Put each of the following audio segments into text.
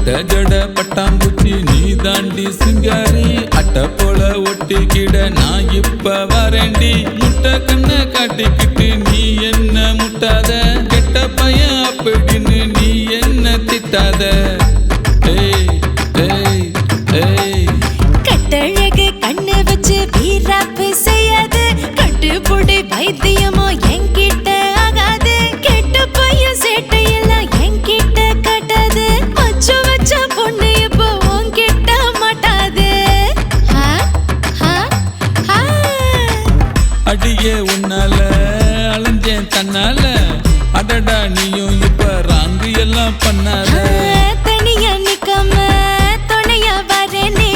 ஜட பட்டாம்பூச்சி நீ தாண்டி சிங்காரி அட்ட போல ஒட்டிக்கிட நான் இப்ப வரேண்டி முட்டை கண்ணை காட்டிக்கிட்டு நீ என்ன முட்டாத கெட்ட பையன் அப்படின்னு நீ என்ன திட்டாத கட்டழகு கண்ணு வச்சு வீராப்பு செய்யாது கட்டுப்பொடி வைத்தியமோ என்கிட்ட ஆகாது கெட்ட பையன் சேட்டையெல்லாம் என்கிட்ட கட்டாது மச்சு வச்ச பொண்ணு இப்போ உன்கிட்ட மாட்டாது அடியே உன்னால அலைஞ்சேன் தன்னால அடடா நீயும் இப்ப ராங்கு எல்லாம் பண்ணாத தனியா நிக்காம துணையா வரேனே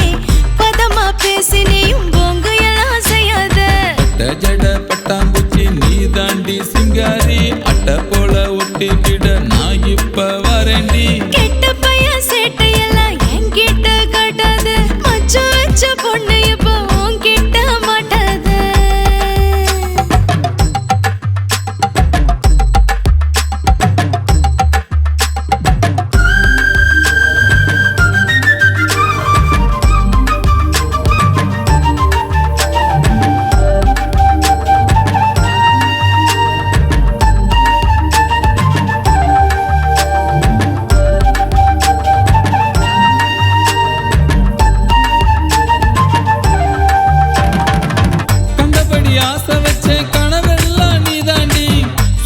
பதமா பேசினியும் பொங்கு எல்லாம் செய்யாத ஜட பட்டாம்பூச்சி நீ தாண்டி சிங்காரி அட்ட போல ஒட்டிக்கிட நான் இப்ப வரேண்டி கெட்ட பையன் சேட்டையெல்லாம் என்கிட்ட காட்டாது மச்சு வச்ச பொண்ணு இப்போ உன்கிட்ட மாட்டாது ஆசை வச்ச கனவெல்லாம் நீ தாண்டி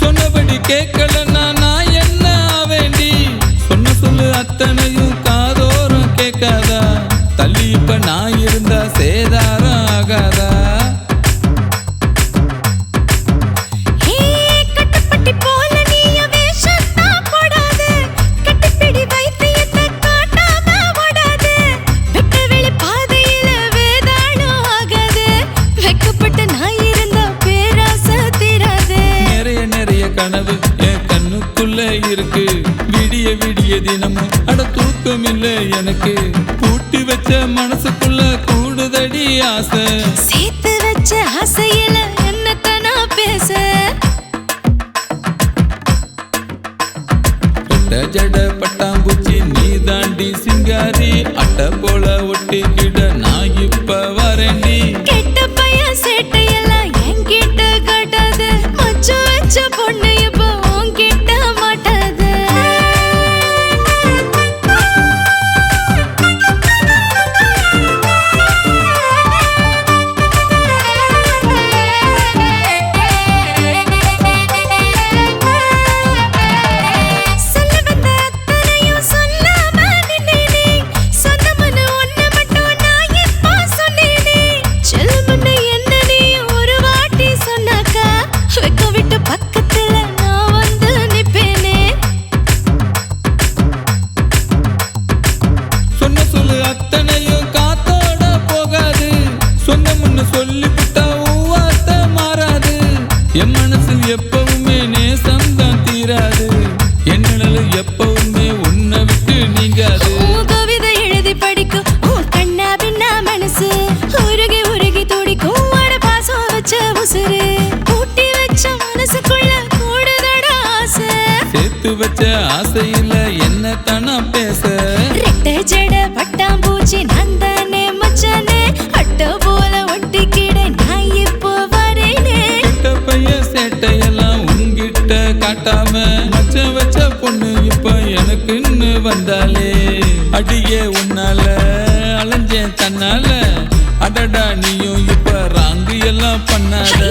சொன்னபடி கேட்கலன்னா நான் என்ன ஆவேண்டி சொன்ன சொல்லு அத்தனையும் காதோரம் கேட்காதா தள்ளி இப்ப நான் இருந்தா சேதாரம் ஆகாதா கட்டுப்பட்டி போல நீய வேஷத்தா போடாது கட்டிப்பிடி வைத்தியத்தை காட்டாம ஓடாது வெட்ட வெளி பாதையில வேதாளம் ஆகாது வெக்கப்பட்டு நான் இருந்த பேராசை தீராது நிறைய கனவு என் கண்ணுக்குள்ள இருக்கு விடிய விடிய தினமும் அட தூக்கம் இல்லை எனக்கு பூட்டி வச்ச மனசுக்குள்ள கூடுதடி ஆசை சேர்த்து வச்ச ஆசையில என்னத்த நான் பேச ஜட பட்டாம்பூச்சி நீ தாண்டி சிங்காரி அட்ட போல ஒட்டிக்கிட நான் இப்ப வரேண்டி கெட்ட பையன் சேட்டையெல்லாம் என்கிட்ட காட்டாது மச்சு வச்ச பொண்ணு இப்போ உன்கிட்ட மாட்டாது சொல்ல வந்த அத்தனையும் சொல்லாம நின்னேனே சொந்தமனு ஒண்ணு மட்டும் நான் இப்போ சொன்னேனே செல்லுமன்னு என்ன நீ ஒரு வாட்டி சொன்னாக்கா வெக்க விட்டு பக்கத்துல நான் வந்து நிப்பேனே சொன்ன சொல்லு அத்தனையும் காத்தோட போகாது சொந்தம்னு சொல்லிவிட்டா வார்த்தை மாறாது என் மனசில் எப்பவுமே நேசம்தான் தீராது என் நிழல் எப்பவுமே உன்னை விட்டு நீங்காது உன் கவிதை எழுதி படிக்கும் உன் கண்ணா பின்னா மனசு உருகி உருகி துடிக்கும் அட பாசம் வச்ச உசுரு கூட்டி வச்ச மனசுக்குள்ள கூடுதட ஆசை சேர்த்து வச்ச ஆசையில என்ன தானா பேச ரெட்ட ஜட பட்டாம்பூச்சி நான் தானே மச்சானே அட்ட போல ஒட்டிக்கிட நான் இப்போ வரேனே கெட்ட பையன் சேட்டையெல்லாம் உன்கிட்ட காட்டாம மச்ச வச்ச பொண்ணு இப்ப எனக்குன்னு வந்தாலே அடியே உன்னால அலைஞ்சேன் தன்னால அடடா நீயும் இப்ப ராங்கு எல்லாம் பண்ணாத